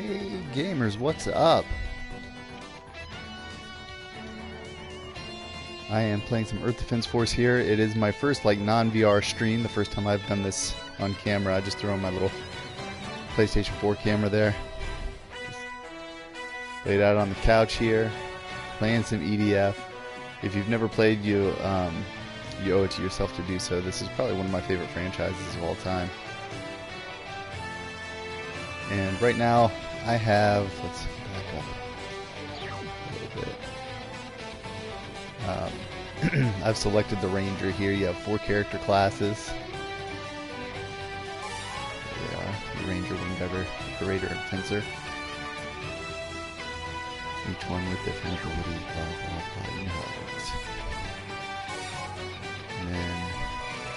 Hey gamers, what's up? I am playing some Earth Defense Force here. It is my first non-VR stream, the first time I've done this on camera. I just threw on my little PlayStation 4 camera there. Just laid out on the couch here, playing some EDF. If you've never played, you owe it to yourself to do so. This is probably one of my favorite franchises of all time. And right now, I have, let's back up a little bit. I've selected the Ranger here. You have 4 character classes. There they are. The Ranger, Wingdiver, Decorator, and Fencer. Each one with different abilities, blah, blah, blah, you know how it works. And then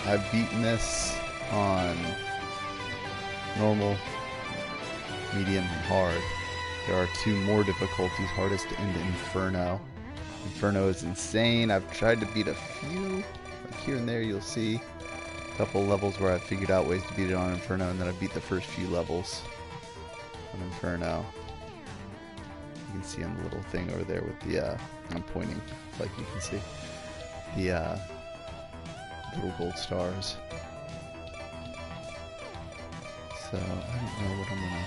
I've beaten this on normal, medium, and hard. There are 2 more difficulties, hardest and Inferno. Inferno is insane. I've tried to beat a few, like here and there you'll see a couple levels where I've figured out ways to beat it on Inferno, and then I beat the first few levels on Inferno. You can see on the little thing over there with the, I'm pointing, like you can see, the little gold stars. So, I don't know what I'm gonna...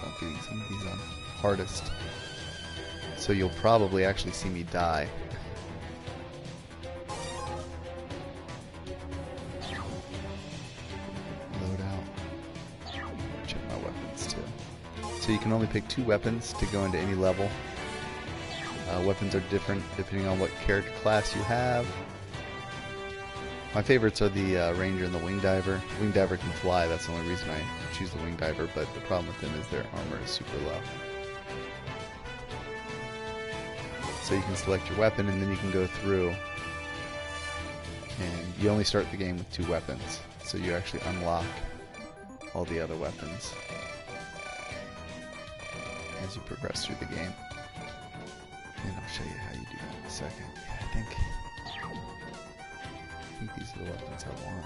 I'm beating some of these on hardest, so you'll probably actually see me die. Load out. Check my weapons too. So you can only pick 2 weapons to go into any level. Weapons are different depending on what character class you have. My favorites are the Ranger and the Wingdiver. Wingdiver can fly, that's the only reason I choose the Wingdiver, but the problem with them is their armor is super low. So you can select your weapon and then you can go through, and you only start the game with 2 weapons, so you actually unlock all the other weapons as you progress through the game. And I'll show you how you do that in a second. Yeah, I think these are the weapons I want.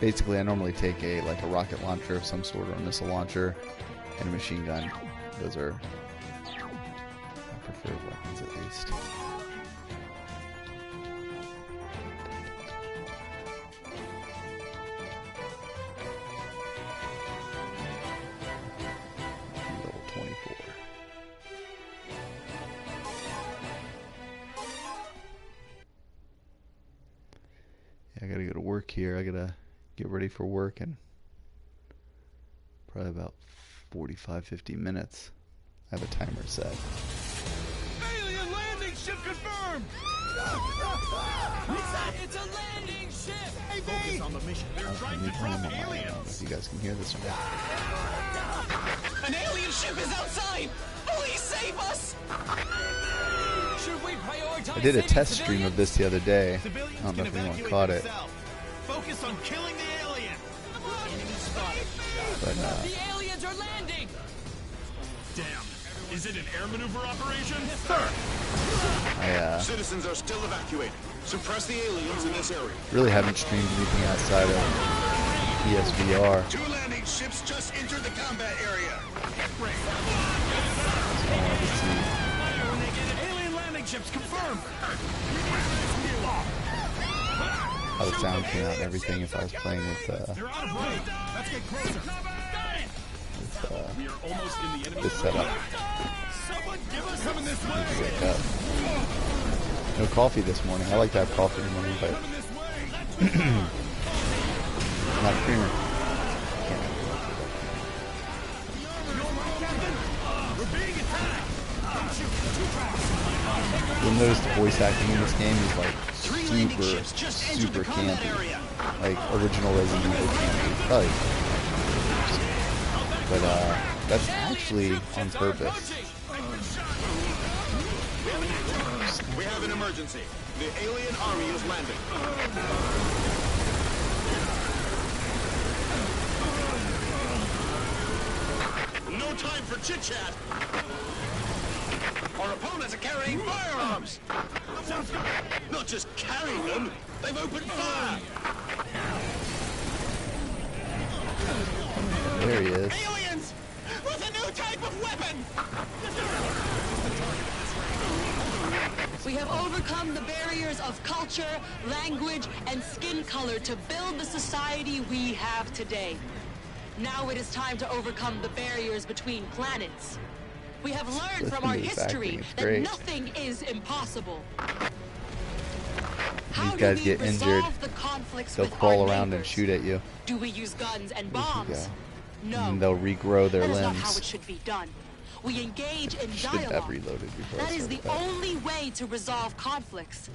Basically, I normally take a rocket launcher of some sort, or a missile launcher, and a machine gun. Those are my preferred weapons, at least. Level 24. I gotta go to work here. I gotta get ready for work in probably about 45-50 minutes. I have a timer set. Alien landing ship confirmed! It's a landing ship! Hey, focus on the mission. They're trying to drop aliens. You guys can hear this or not. An alien ship is outside! Please save us! Should we prioritize? I did a test stream of this the other day. I don't know if anyone caught it. Focus on killing the alien. But the aliens are landing. Damn. Is it an air maneuver operation? Sir. Citizens are still evacuating. Suppress the aliens in this area. Really haven't streamed anything outside of PSVR. 2 landing ships just entered the combat area. So I wanted to see Alien landing ships confirmed. how the sound came out and everything if I was playing with They're out of range. Let's get closer. We are almost in the enemy. this setup. Someone give us some in this way. Wake up. No coffee this morning. I like to have coffee in the morning, but not creamer. Can't have We're being attacked. You'll notice the voice acting in this game is like super campy, like original Resident Evil campy. Probably, but that's actually on purpose. We have an emergency. The alien army is landing. No time for chit-chat. Our opponents are carrying firearms. Sounds good. No just carry them. They've opened fire. There he is. Aliens! With a new type of weapon! We have overcome the barriers of culture, language, and skin color to build the society we have today. Now it is time to overcome the barriers between planets. We have learned from our history that nothing is impossible. How These guys do we get injured, resolve the conflicts they'll with crawl our around and neighbors? shoot at you. Do we use guns and There you bombs? go. No. And they'll regrow their That is limbs. not how it should be done. We engage in Should have dialogue. reloaded before That I is the started that. only way to resolve conflicts.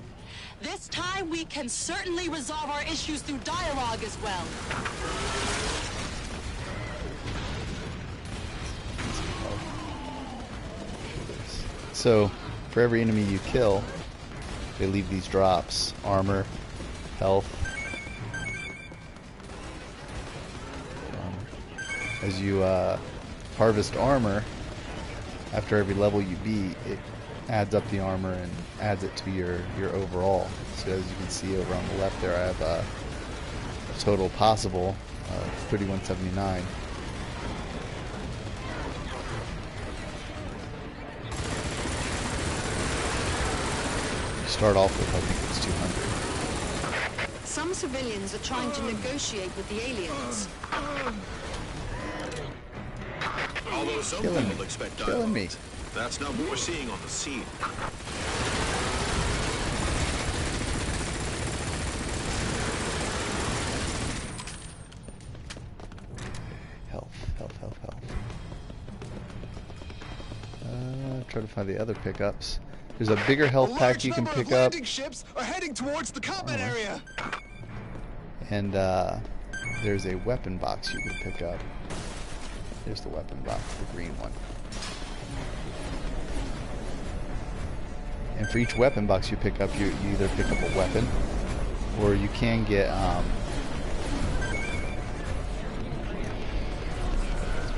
This time we can certainly resolve our issues through dialogue as well. So, for every enemy you kill, they leave these drops. Armor, health. As you harvest armor, after every level you beat, it adds up the armor and adds it to your overall. So as you can see over on the left there, I have a total possible of 3179. You start off with, I think it's 200. Some civilians are trying to negotiate with the aliens. Although some Killing people me. expect Killing dialogue. me. That's not what we're seeing on the scene. Health. Try to find the other pickups. There's a bigger health pack you can pick up, landing ships are heading towards the combat area. and there's a weapon box you can pick up. There's the weapon box, the green one. And for each weapon box you pick up, you either pick up a weapon, or you can get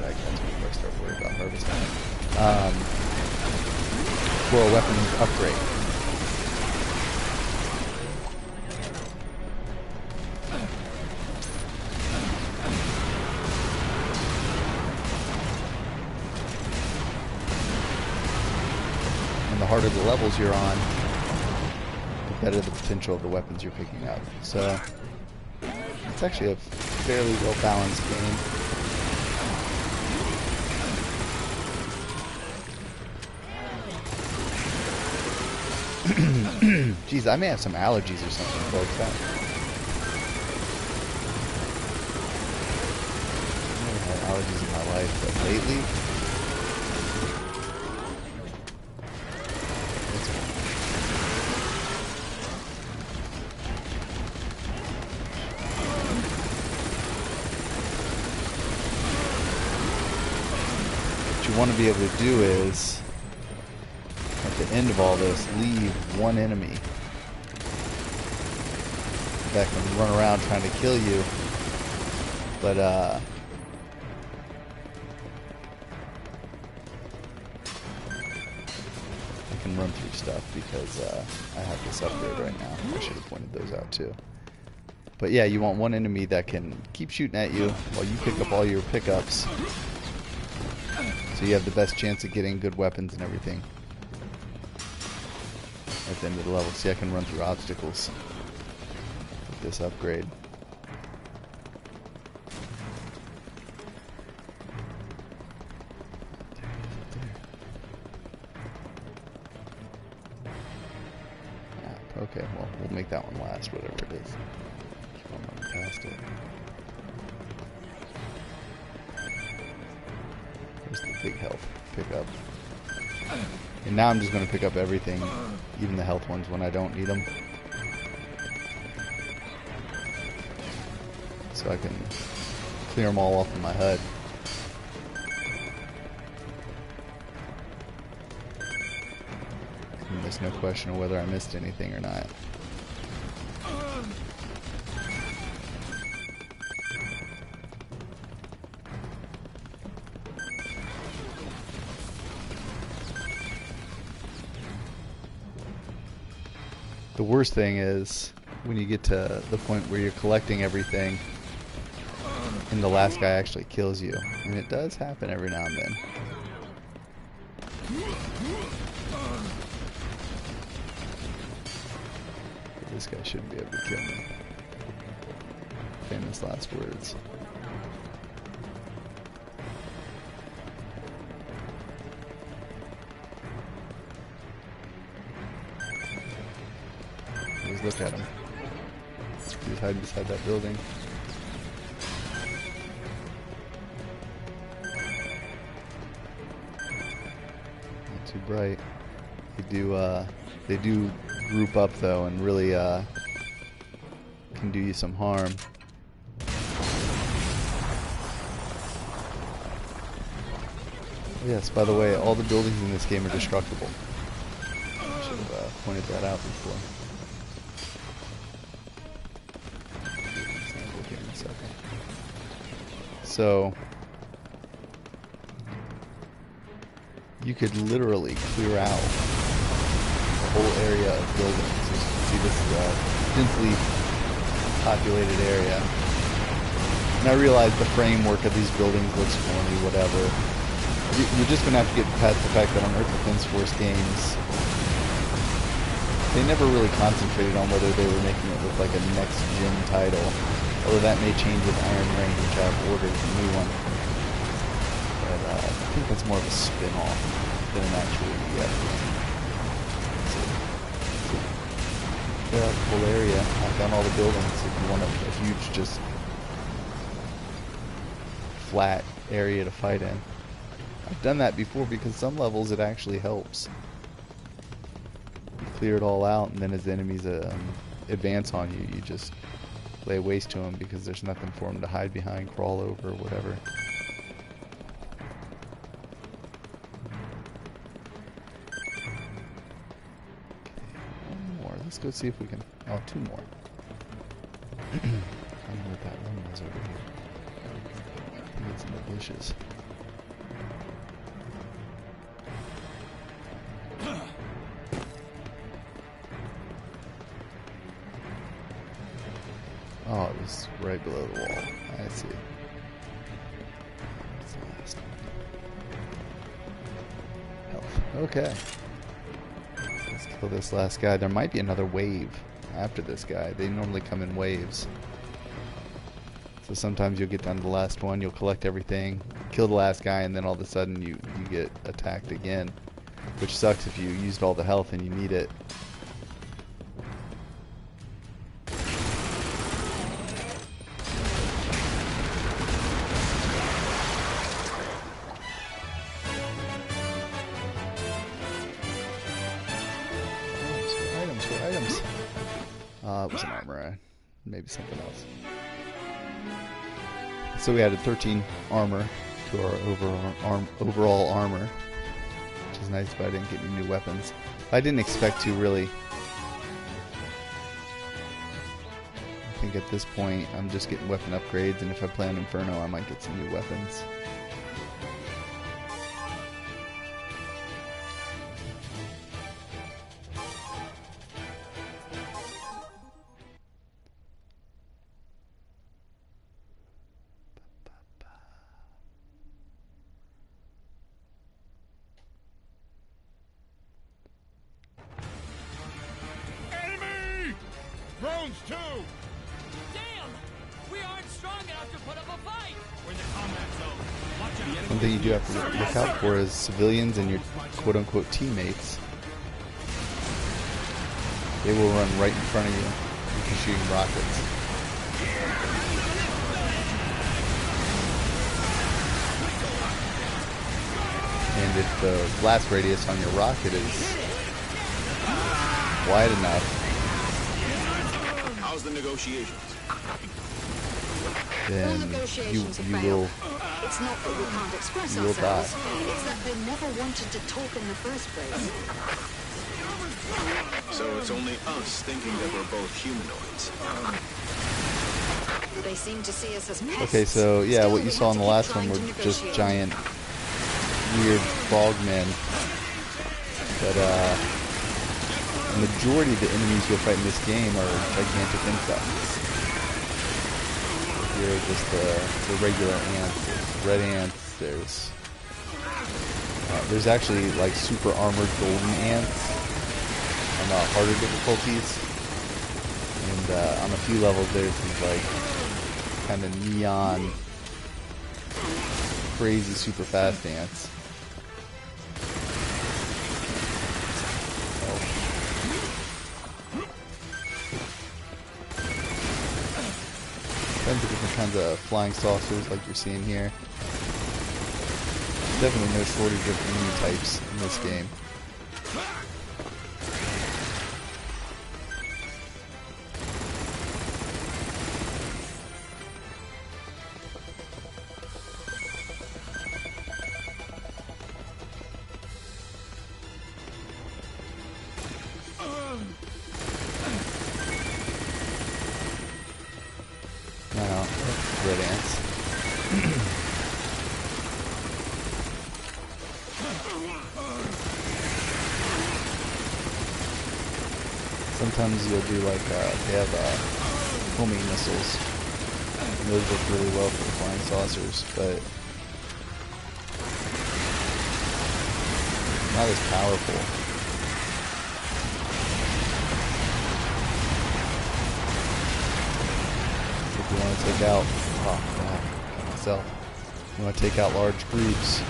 that's before I start worrying about harvesting. For a weapon upgrade. And the harder the levels you're on, the better the potential of the weapons you're picking up. So it's actually a fairly well balanced game. Jeez, I may have some allergies or something, folks. I've never had allergies in my life, but lately, what you want to be able to do is, at the end of all this, leave one enemy that can run around trying to kill you, but I can run through stuff because I have this upgrade right now. I should have pointed those out too. But yeah, you want one enemy that can keep shooting at you while you pick up all your pickups, so you have the best chance of getting good weapons and everything at the end of the level. See, I can run through obstacles with this upgrade. Yeah, okay, well, we'll make that one last, whatever it is. Keep on running past it. There's the big health pickup. And now I'm just going to pick up everything, even the health ones, when I don't need them. So I can clear them all off of my HUD. And there's no question of whether I missed anything or not. The worst thing is when you get to the point where you're collecting everything and the last guy actually kills you. And it does happen every now and then. This guy shouldn't be able to kill me. Famous last words. Just look at him. He's hiding beside that building. Not too bright. They do group up though and really can do you some harm. Yes, by the way, all the buildings in this game are destructible. I should have pointed that out before. So you could literally clear out the whole area of buildings. As you can see, this is a densely populated area. And I realize the framework of these buildings looks corny, whatever. You're just going to have to get past the fact that on Earth Defense Force games, they never really concentrated on whether they were making it look like a next-gen title. Although that may change with Iron Reign, which I've ordered a new one. But I think that's more of a spin-off than an actual EF. Clear out the whole area, knock down all the buildings if you want a huge, just flat area to fight in. I've done that before because some levels it actually helps. You clear it all out, and then as the enemies advance on you, you just lay waste to them because there's nothing for them to hide behind, crawl over, whatever. Okay, one more. Let's go see if we can. Oh, two more. I don't know what that one was over here. I think it's in the bushes. Oh, it was right below the wall. I see. What's the last one? Health. Okay. Let's kill this last guy. There might be another wave after this guy. They normally come in waves. So sometimes you'll get down to the last one, you'll collect everything, kill the last guy, and then all of a sudden you get attacked again. Which sucks if you used all the health and you need it. It was an armor, maybe something else. So we added 13 armor to our overall armor, which is nice, but I didn't get any new weapons. I didn't expect to, really. I think at this point I'm just getting weapon upgrades, and if I play on Inferno I might get some new weapons. Drones too! Damn! We aren't strong enough to put up a fight! We're in the combat zone. Watch out! One thing you do have to look out for is civilians and your quote-unquote teammates. They will run right in front of you if you're shooting rockets. And if the blast radius on your rocket is wide enough, How's the negotiations? then you will It's not that we can't express you will ourselves. die. It's that they never wanted to talk in the first place. So it's only us thinking that we're both humanoids. They seem to see us as pests. Okay, so yeah, Still, what you we saw have in to the keep last one trying were to just negotiate. giant, weird frogmen. But the majority of the enemies you'll fight in this game are gigantic insects. Here are just the regular ants. There's red ants. There's actually like super armored golden ants on harder difficulties. And on a few levels there's these like kind of neon, crazy super fast ants. Tons of different kinds of flying saucers like you're seeing here. There's definitely no shortage of enemy types in this game. Red ants. Sometimes you'll do like, they have homing missiles. And those work really well for flying saucers, but not as powerful. If you want to take out, myself. You want to take out large groups.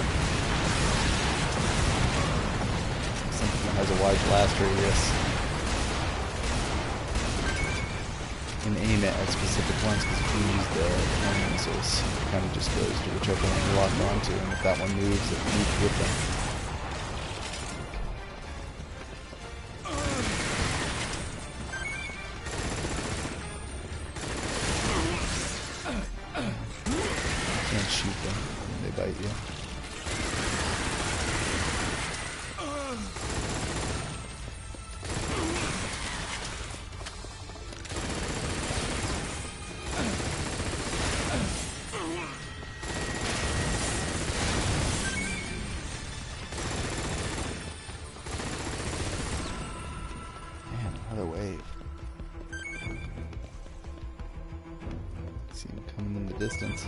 Something that has a wide blast radius. And aim it at specific ones, because if you use the homing missiles, it kind of just goes to whichever one you're locked onto, and if that one moves, it moves with them. Shoot them when they bite you. Man, another wave. See him coming in the distance.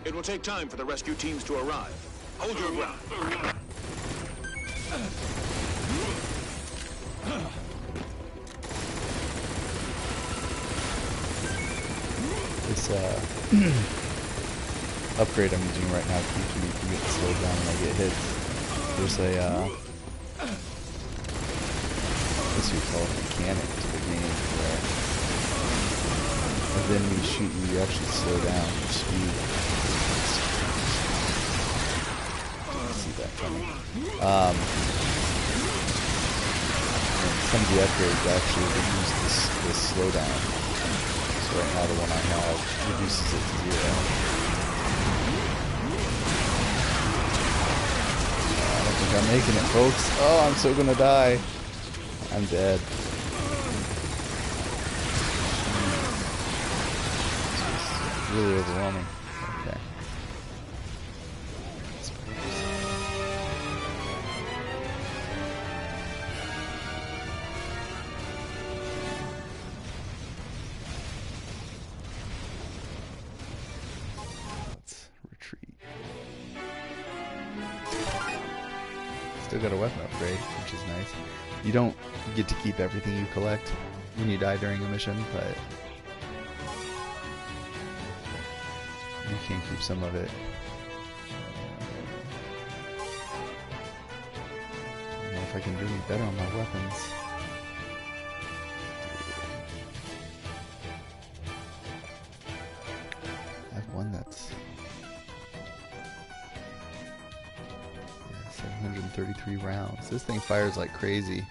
It will take time for the rescue teams to arrive. Hold your ground. This upgrade I'm using right now keeps me from getting slowed down when I get hit. There's a what's you call it, mechanic to the game where if the enemy shoot you, you actually slow down your speed. Didn't see that coming. Some of the upgrades actually reduce this slowdown. So right now the one I have reduces it to 0. I don't think I'm making it, folks. Oh, I'm so gonna die. I'm dead. Really overwhelming. Okay. Let's retreat. Still got a weapon upgrade, which is nice. You don't get to keep everything you collect when you die during a mission, but you can keep some of it. I don't know if I can do any better on my weapons. I have one that's 733 rounds. This thing fires like crazy.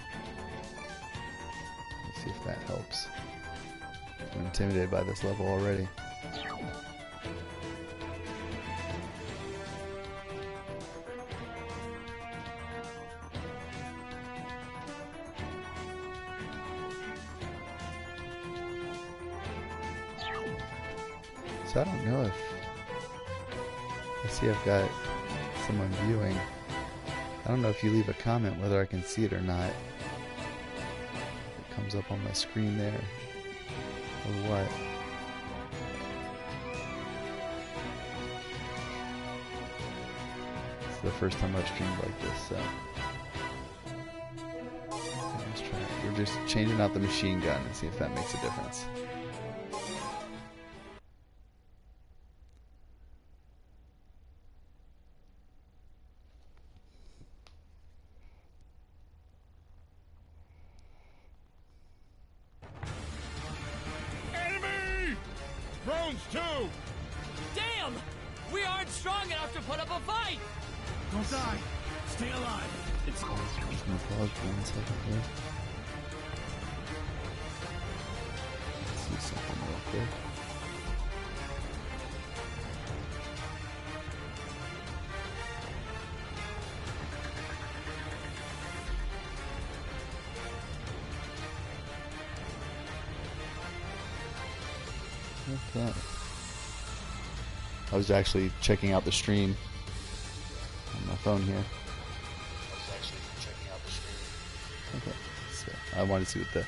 Let's see if that helps. I'm intimidated by this level already. So I don't know if... I see I've got someone viewing. I don't know if you leave a comment whether I can see it or not. It comes up on my screen there. Or what. It's the first time I've streamed like this, so... Let's try it. We're just changing out the machine gun and see if that makes a difference. Drones too! Damn! We aren't strong enough to put up a fight! Don't die. Stay alive. There's no pause for 1 second here. Let's see something real quick. Okay. I was actually checking out the stream on my phone here. Okay. So I wanted to see what the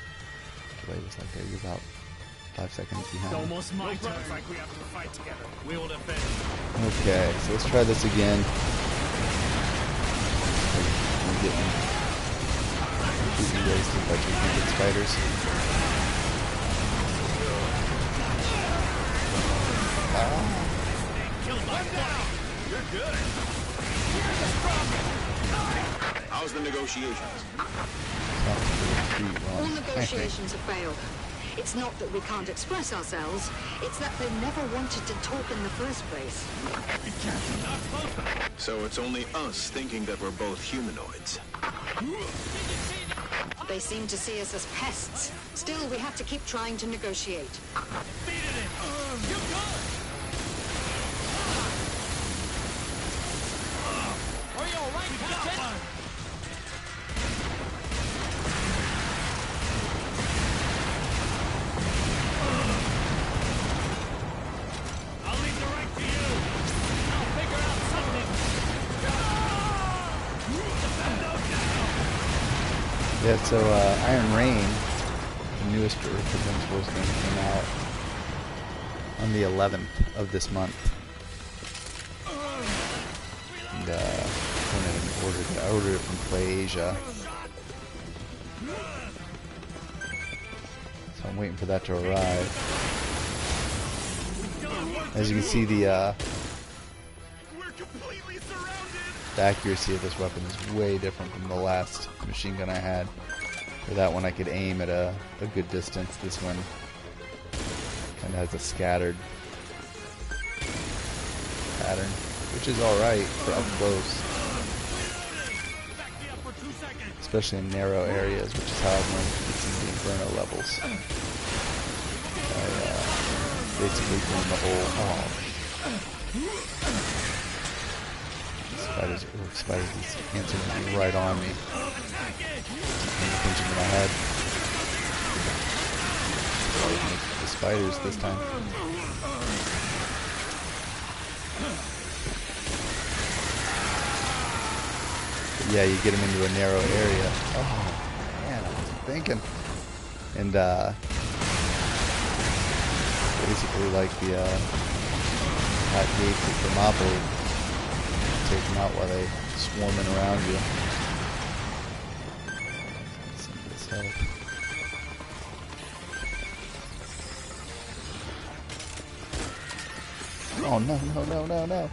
delay was like there. You're about 5 seconds behind. Almost my turn. Looks like we have to fight together. We will defend. Okay, so let's try this again. I'm getting raised by 200 spiders. You're good. How's the negotiations? All negotiations have failed. It's not that we can't express ourselves, it's that they never wanted to talk in the first place. So it's only us thinking that we're both humanoids. They seem to see us as pests. Still, we have to keep trying to negotiate. Are you alright, Captain? I'll leave the right to you. I'll figure out something. Yeah, so Iron Rain, the newest Earth Wars game, came out on the 11th of this month. And I ordered it from PlayAsia. So I'm waiting for that to arrive. As you can see, the accuracy of this weapon is way different from the last machine gun I had. For that one I could aim at a good distance. This one kind of has a scattered pattern, which is alright for up close. Especially in narrow areas, which is how I've learned to get some of the Inferno levels. Basically doing the whole... Spiders, these ants are going to be right on me. I'm pinching in my head. The spiders this time. But yeah, you get them into a narrow area. Oh, man, I wasn't thinking. And, basically like the, hot gates of Thermopylae. Take them out while they swarming around you. Some of this help. Oh no, no, no, no, no.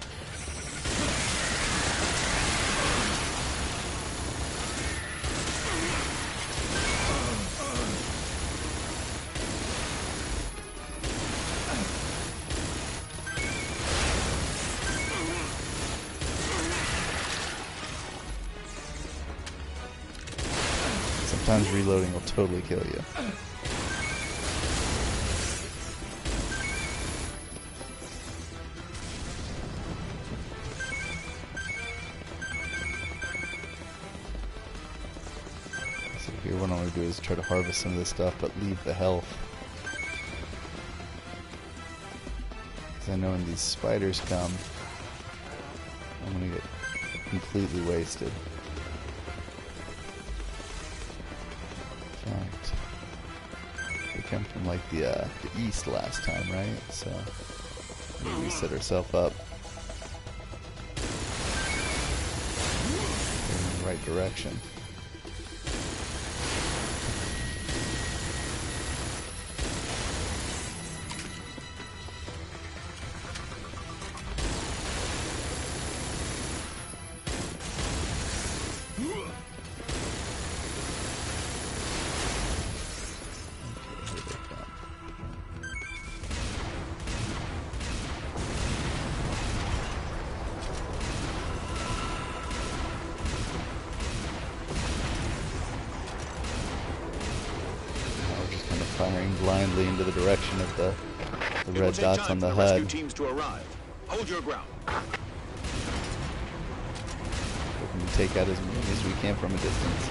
Sometimes reloading will totally kill you. So here what I'm going to do is try to harvest some of this stuff, but leave the health. Because I know when these spiders come, I'm gonna get completely wasted. In fact, they come from like the east last time, right? So maybe we set ourselves up in the right direction. Firing blindly into the direction of the red dots on the HUD. Rescue teams to arrive. Hold your ground. Hoping to take out as many as we can from a distance.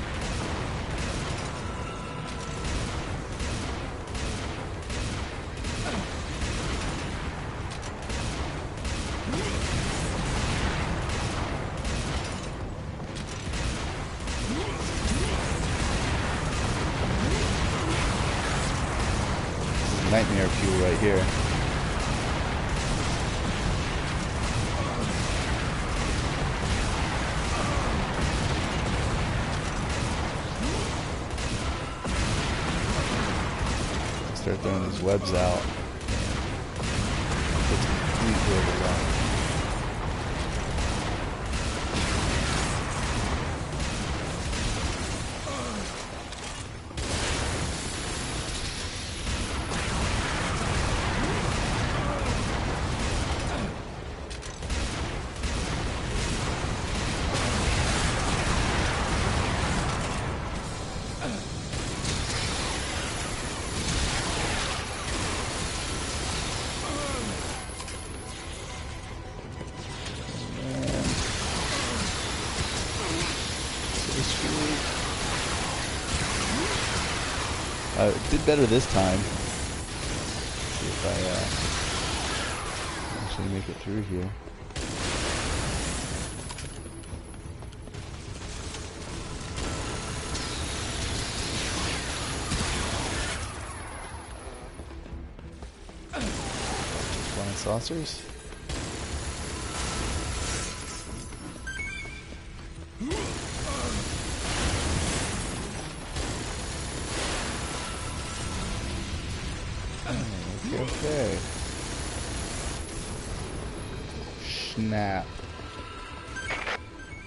Nightmare fuel right here. Start throwing these webs out. It's completely overwhelmed. Did better this time. See if I actually make it through here. Flying saucers. Okay. Snap.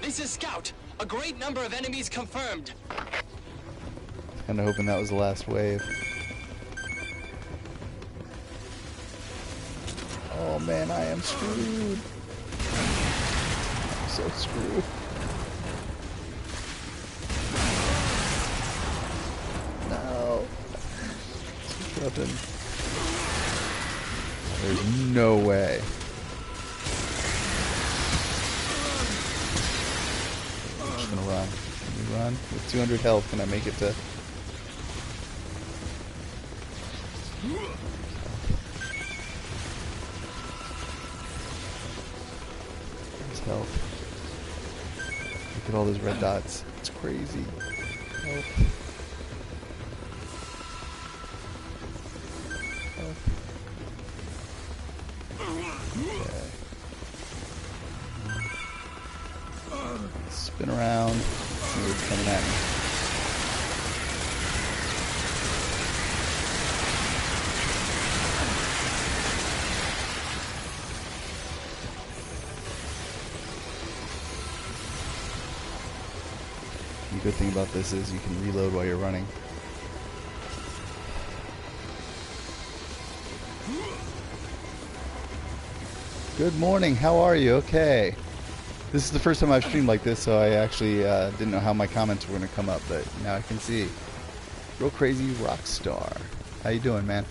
This is Scout. A great number of enemies confirmed. Kinda hoping that was the last wave. Oh man, I am screwed. I'm so screwed. No. Switch weapon. There's no way. I'm just gonna run. Can we run? With 200 health, can I make it to... There's health. Look at all those red dots. It's crazy. Health. Spin around. See what's coming at me. The good thing about this is you can reload while you're running. Good morning, how are you? Okay. This is the first time I've streamed like this, so I actually didn't know how my comments were going to come up, but now I can see. Real Crazy Rockstar. How you doing, man?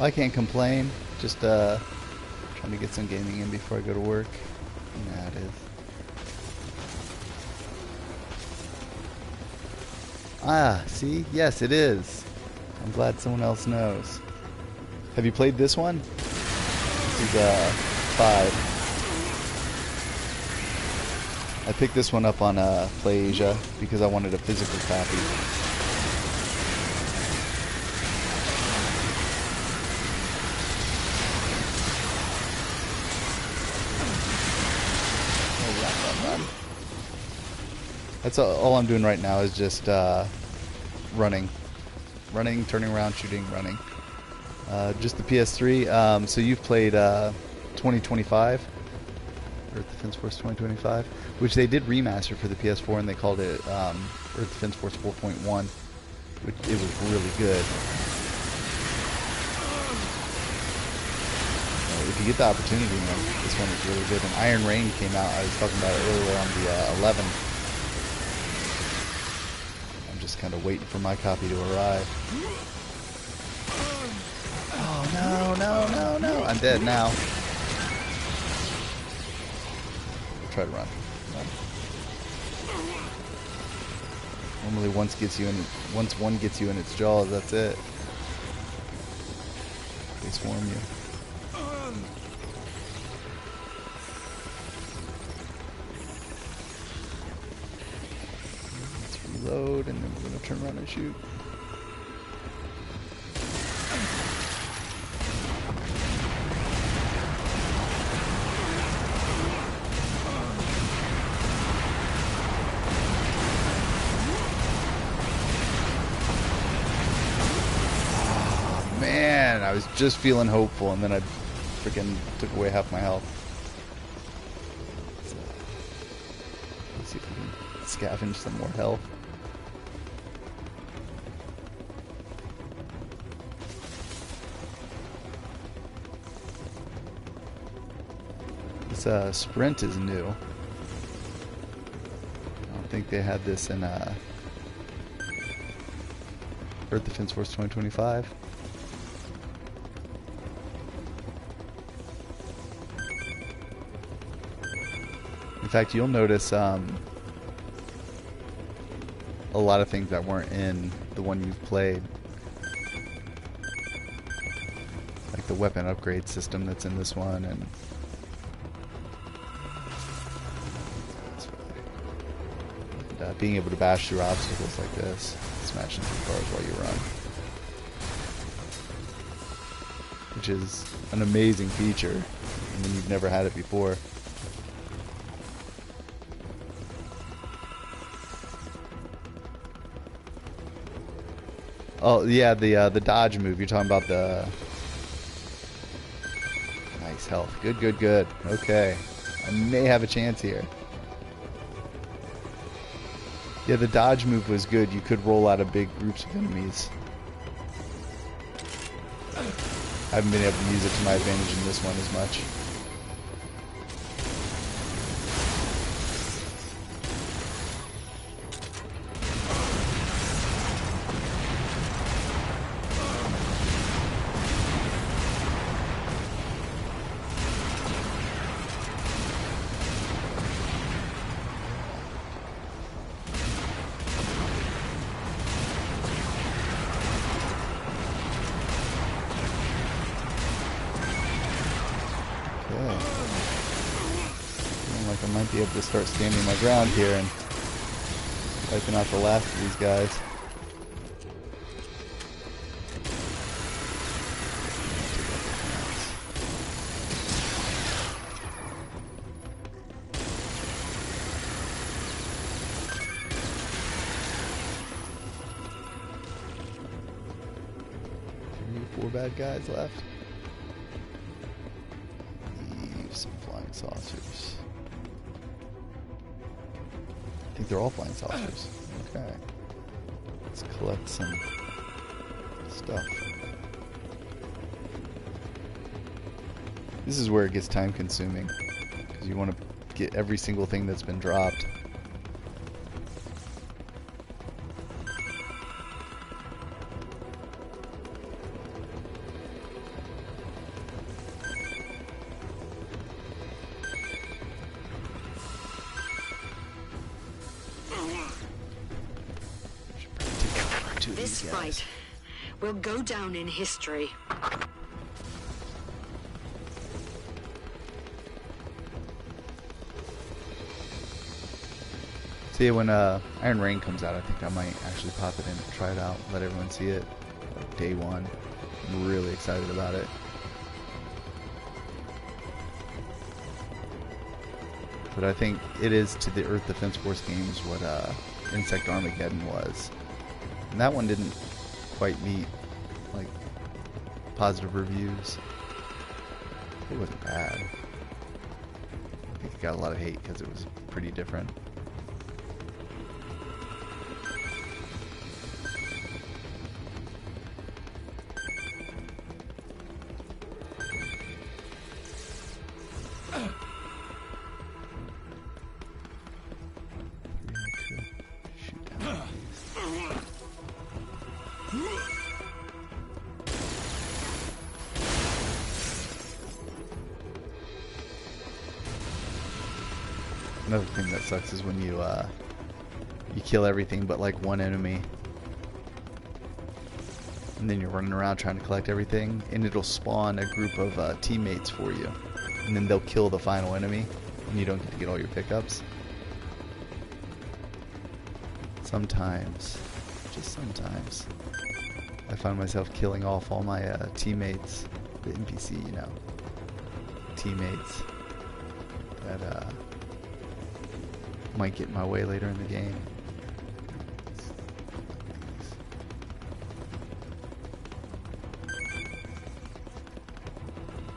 I can't complain. Just trying to get some gaming in before I go to work. Nah, it is. Ah, see? Yes, it is. I'm glad someone else knows. Have you played this one? This is 5. I picked this one up on PlayAsia because I wanted a physical copy. That's all I'm doing right now is just running, turning around, shooting, running. Just the PS3. So you've played 2025, Earth Defense Force 2025, which they did remaster for the PS4, and they called it Earth Defense Force 4.1, which it was really good. If you get the opportunity, man, this one is really good. And Iron Rain came out. I was talking about it earlier on the 11. I'm just kind of waiting for my copy to arrive. Oh no, no, no, no! I'm dead now. Try to run. Normally, once one gets you in its jaws, that's it. They swarm you. Let's reload, and then we're gonna turn around and shoot. I was just feeling hopeful, and then I freaking took away half my health. So, let's see if we can scavenge some more health. This sprint is new. I don't think they had this in Earth Defense Force 2025. In fact, you'll notice a lot of things that weren't in the one you've played. Like the weapon upgrade system that's in this one, and being able to bash through obstacles like this, smashing through cars while you run. Which is an amazing feature, and when you've never had it before. Oh yeah, the dodge move. You're talking about the nice health. Good, good, good. Okay, I may have a chance here. Yeah, the dodge move was good. You could roll out of big groups of enemies. I haven't been able to use it to my advantage in this one as much. Like I might be able to start standing my ground here and wiping out the last of these guys. Four bad guys left. Leave some flying saucers. I think they're all flying saucers. Okay. Let's collect some stuff. This is where it gets time consuming, because you want to get every single thing that's been dropped. this guys. fight will go down in history. So yeah, when Iron Rain comes out, I think I might actually pop it in and try it out, let everyone see it. Like day one. I'm really excited about it. But I think it is to the Earth Defense Force games what Insect Armageddon was. And that one didn't quite meet like positive reviews. It wasn't bad. I think it got a lot of hate because it was pretty different. Another thing that sucks is when you kill everything but like one enemy, and then you're running around trying to collect everything, and it'll spawn a group of teammates for you, and then they'll kill the final enemy, and you don't get to get all your pickups. Sometimes, just sometimes, I find myself killing off all my teammates, the NPC, you know, teammates that might get in my way later in the game.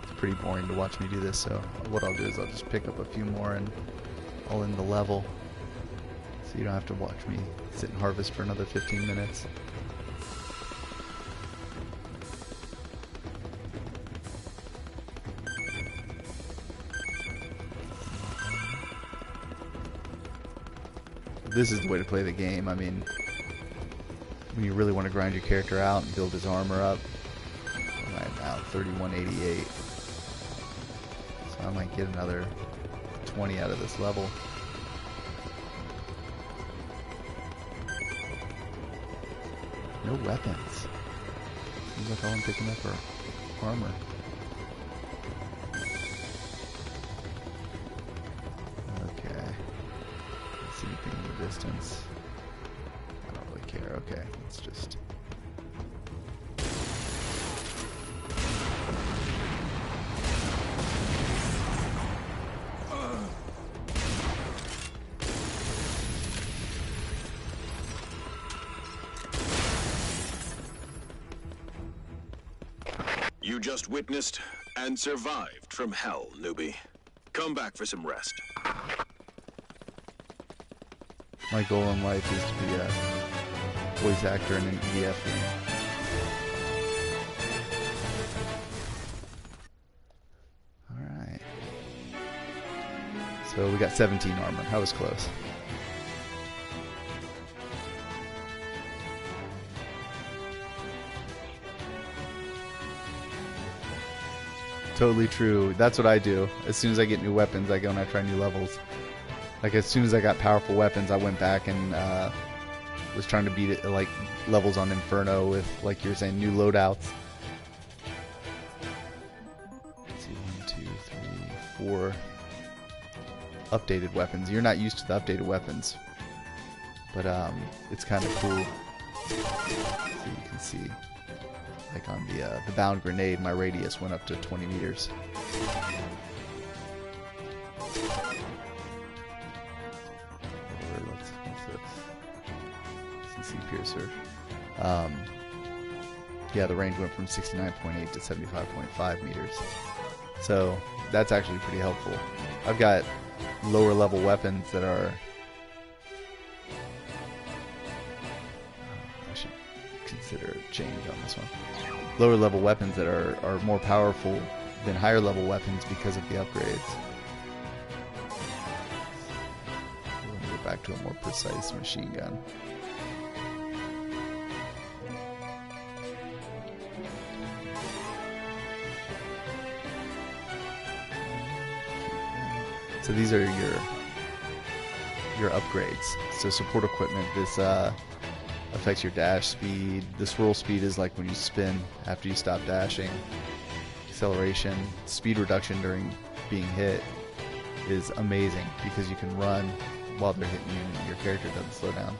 It's pretty boring to watch me do this, so what I'll do is I'll just pick up a few more and I'll end the level, so you don't have to watch me sit and harvest for another 15 minutes. This is the way to play the game. I mean, when you really want to grind your character out and build his armor up. I'm at now 3188. So I might get another 20 out of this level. No weapons. Seems like all I'm picking up are armor. Distance. I don't really care. Okay, let's just. You just witnessed and survived from hell, newbie. Come back for some rest. My goal in life is to be a voice actor in an EDF game. Alright. So we got 17 armor. That was close. Totally true. That's what I do. As soon as I get new weapons, I go and I try new levels. Like, as soon as I got powerful weapons, I went back and was trying to beat it, like, levels on Inferno with, like you were saying, new loadouts. Let's see, 1, 2, 3, 4 updated weapons. You're not used to the updated weapons, but it's kind of cool. So you can see, like on the bound grenade, my radius went up to 20 meters. Piercer. Yeah, the range went from 69.8 to 75.5 meters. So that's actually pretty helpful. I've got lower level weapons that are... I should consider a change on this one. Lower level weapons that are more powerful than higher level weapons because of the upgrades. We're going to go back to a more precise machine gun. So these are your upgrades. So support equipment. This affects your dash speed. The swirl speed is like when you spin after you stop dashing. Acceleration, speed reduction during being hit is amazing because you can run while they're hitting you and your character doesn't slow down.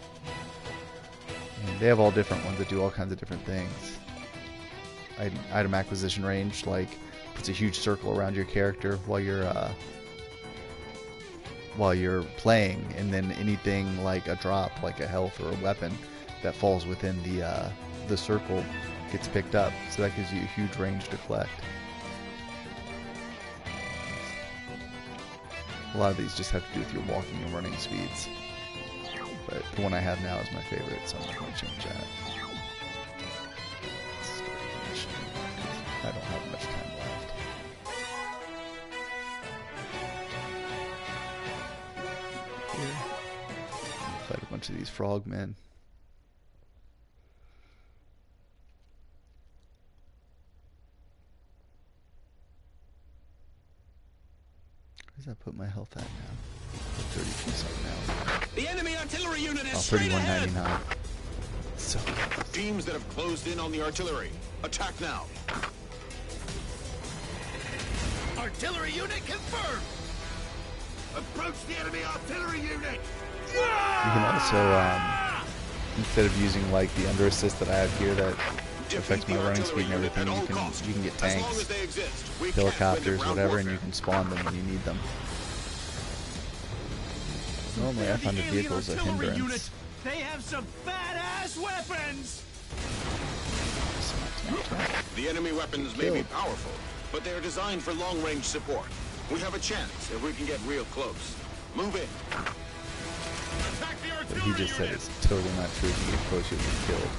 And they have all different ones that do all kinds of different things. Item acquisition range, like puts a huge circle around your character while you're playing, and then anything like a drop, like a health or a weapon that falls within the circle gets picked up. So that gives you a huge range to collect. A lot of these just have to do with your walking and running speeds. But the one I have now is my favorite, so I'm not going to change that. I don't have much time left. Here. Fight a bunch of these frogmen. Where does that put my health at now? 32 something now. The enemy artillery unit is Oh, straight ahead. 31.99. So Teams that have closed in on the artillery, attack now. Artillery unit confirmed! Approach the enemy artillery unit! you can also, instead of using like the under assist that I have here that affects my running speed and everything, you can get tanks, helicopters, whatever, and you can spawn them when you need them. Normally I find the vehicles a hindrance. They have some badass weapons! The enemy weapons may be powerful, but they are designed for long-range support. We have a chance if we can get real close. Move in. Attack the What artillery he just said unit! is totally not true. If you get close, you'll get killed.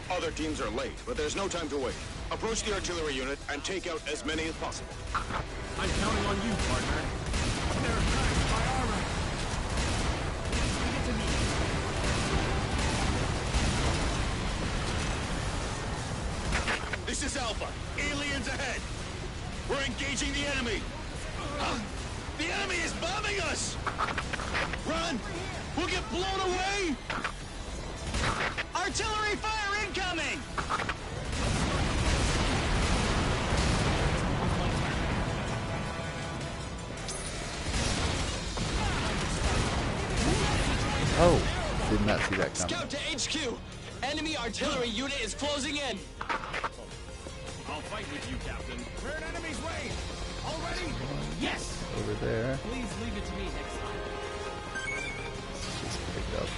Other teams are late, but there's no time to wait. Approach the artillery unit and take out as many as possible. I'm counting on you, partner. They're attacked by armor. Leave it to me. This is Alpha. Aliens ahead. We're engaging the enemy. The enemy is bombing us! Run! We'll get blown away! Artillery fire incoming! Oh, did not see that coming. Scout to HQ! Enemy artillery unit is closing in! I'll fight with you, Captain. We're in enemy's way! Already? Yes! Over there. Please leave it to me next time. Let's just pick up.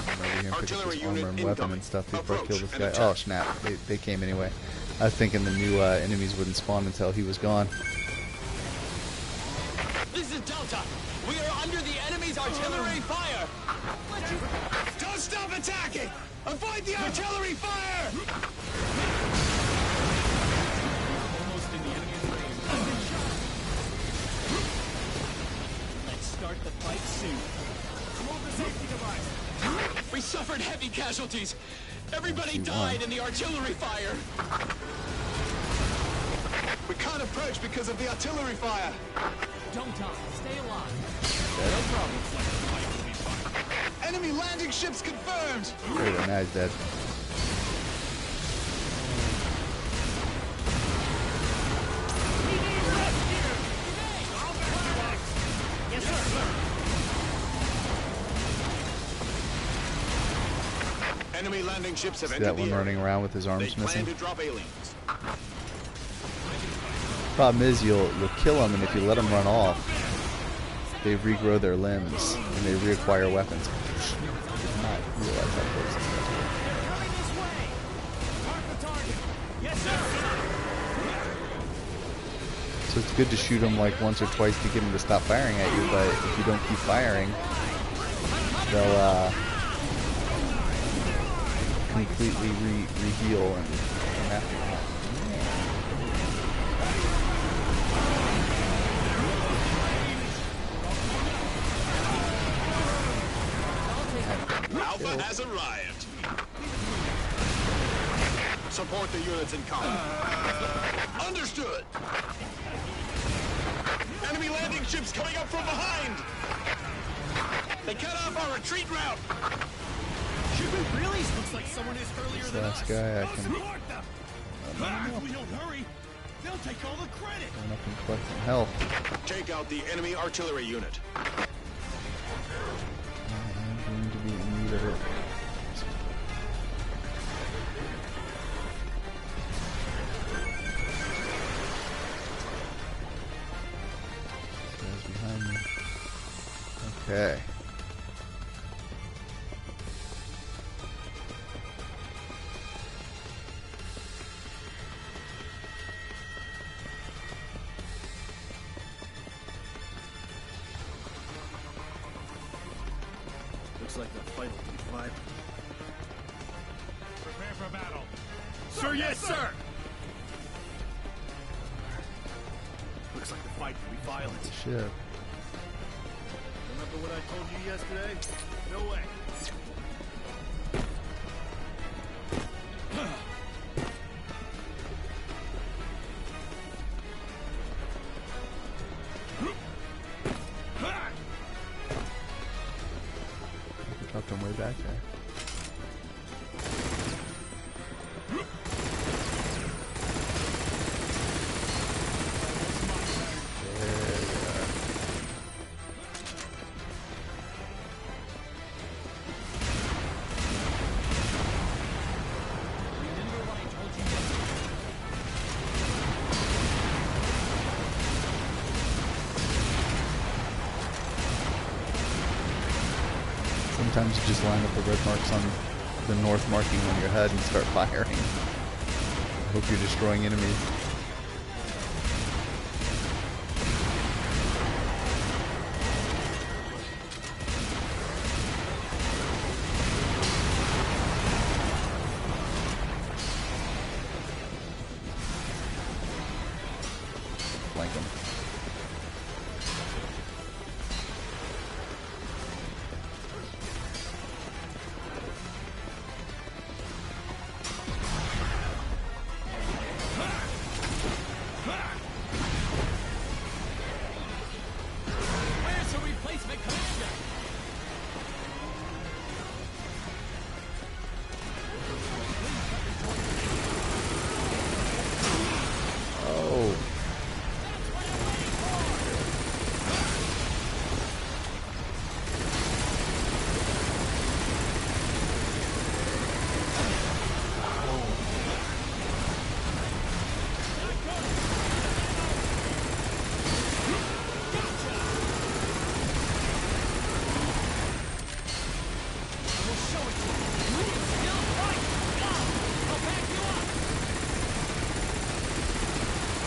Come over here and pick up Artillery this armor unit and weapon incoming. and stuff before I kill Approach this and guy. attack. Oh snap! They came anyway. I was thinking the new enemies wouldn't spawn until he was gone. This is Delta! We are under the enemy's artillery fire! Don't stop attacking! Avoid the artillery fire! Almost in the enemy's range. Let's start the fight soon. Remove the safety device. We suffered heavy casualties. Everybody died in the artillery fire. We can't approach because of the artillery fire. Don't die. Stay alive. No problem. The fight will be fine. Enemy landing ships confirmed! There we go. Now he's dead. Yes, sir. Enemy landing ships have See entered that one the area. running around with his They arms plan missing? to drop aliens. Problem is, you'll kill them, and if you let them run off, they regrow their limbs and they reacquire weapons. I did not realize how close this was. Coming this way. Mark the target. Yes, sir. So it's good to shoot them like once or twice to get them to stop firing at you, but if you don't keep firing, they'll completely re-heal and come after you. Alpha has arrived. Support the units in combat. Understood! Enemy landing ships coming up from behind! They cut off our retreat route! Should we really? Looks like someone is earlier than us. Last guy I can Support them! If we don't hurry, they'll take all the credit! run up and collect some health. Take out the enemy artillery unit. I am going to be in need of it. Guys behind me. Okay. Looks like the fight will be violent. Prepare for battle. Sir, yes, sir! Looks like the fight will be violent. Ship. Remember what I told you yesterday? No way. Dropped him way back there. Sometimes you just line up the red marks on the north marking on your head and start firing. I hope you're destroying enemies. Flank them. Where's the replacement commander? Oh.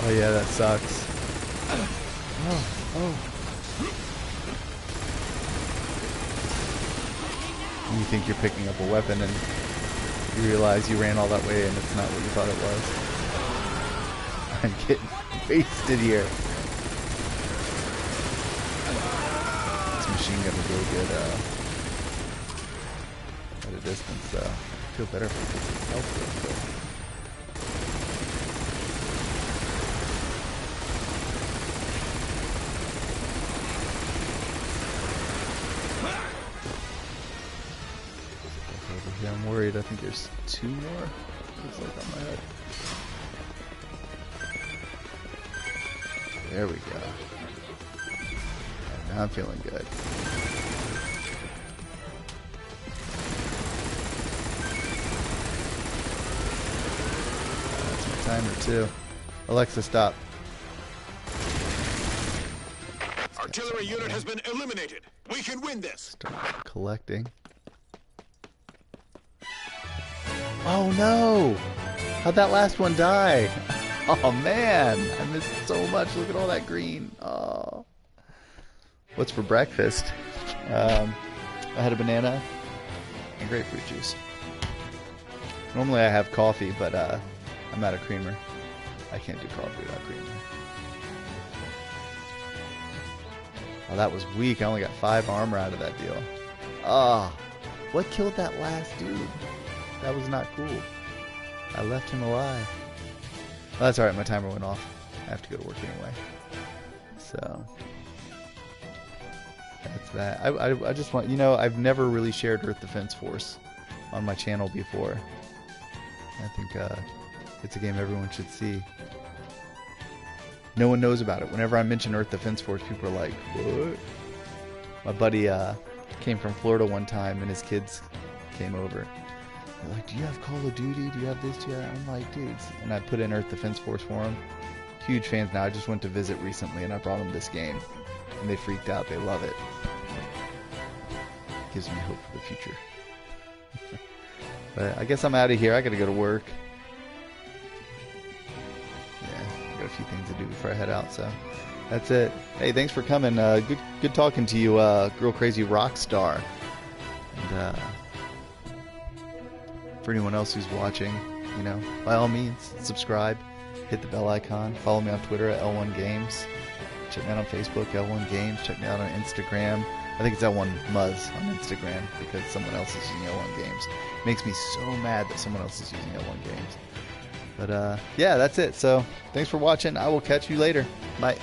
Oh yeah, that sucks. Oh. You think you're picking up a weapon and you realize you ran all that way and it's not what you thought it was. I'm getting wasted here. This machine gun is really good at a distance, though. I feel better if I get some health real quick. Yeah, I'm worried. I think there's two more. Looks like on my head. There we go. Now I'm feeling good. That's my timer too. Alexa, stop. Artillery unit has been eliminated. We can win this. Start collecting. Oh no! How'd that last one die? Oh man, I missed so much. Look at all that green. Oh. What's for breakfast? I had a banana and grapefruit juice. Normally I have coffee, but I'm out of creamer. I can't do coffee without creamer. Oh, that was weak. I only got 5 armor out of that deal. Ah, what killed that last dude? That was not cool. I left him alive. Well, that's alright, my timer went off. I have to go to work anyway. So, that's that. I just want, you know, I've never really shared Earth Defense Force on my channel before. I think it's a game everyone should see. No one knows about it. Whenever I mention Earth Defense Force, people are like, what? My buddy came from Florida one time, and his kids came over. They're like, do you have Call of Duty? Do you have this? Do you have that? I'm like, dudes. And I put in Earth Defense Force for them. Huge fans now. I just went to visit recently, and I brought them this game. And they freaked out. They love it. Gives me hope for the future. But I guess I'm out of here. I gotta go to work. Yeah, I got a few things to do before I head out, so that's it. Hey, thanks for coming. Good talking to you, Girl Crazy Rockstar. And for anyone else who's watching, you know, by all means, subscribe, hit the bell icon, follow me on Twitter at L1Games, check me out on Facebook, L1 Games, check me out on Instagram. I think it's L1 Muzz on Instagram because someone else is using L1 Games. It makes me so mad that someone else is using L1 Games. But yeah, that's it. So thanks for watching. I will catch you later. Bye.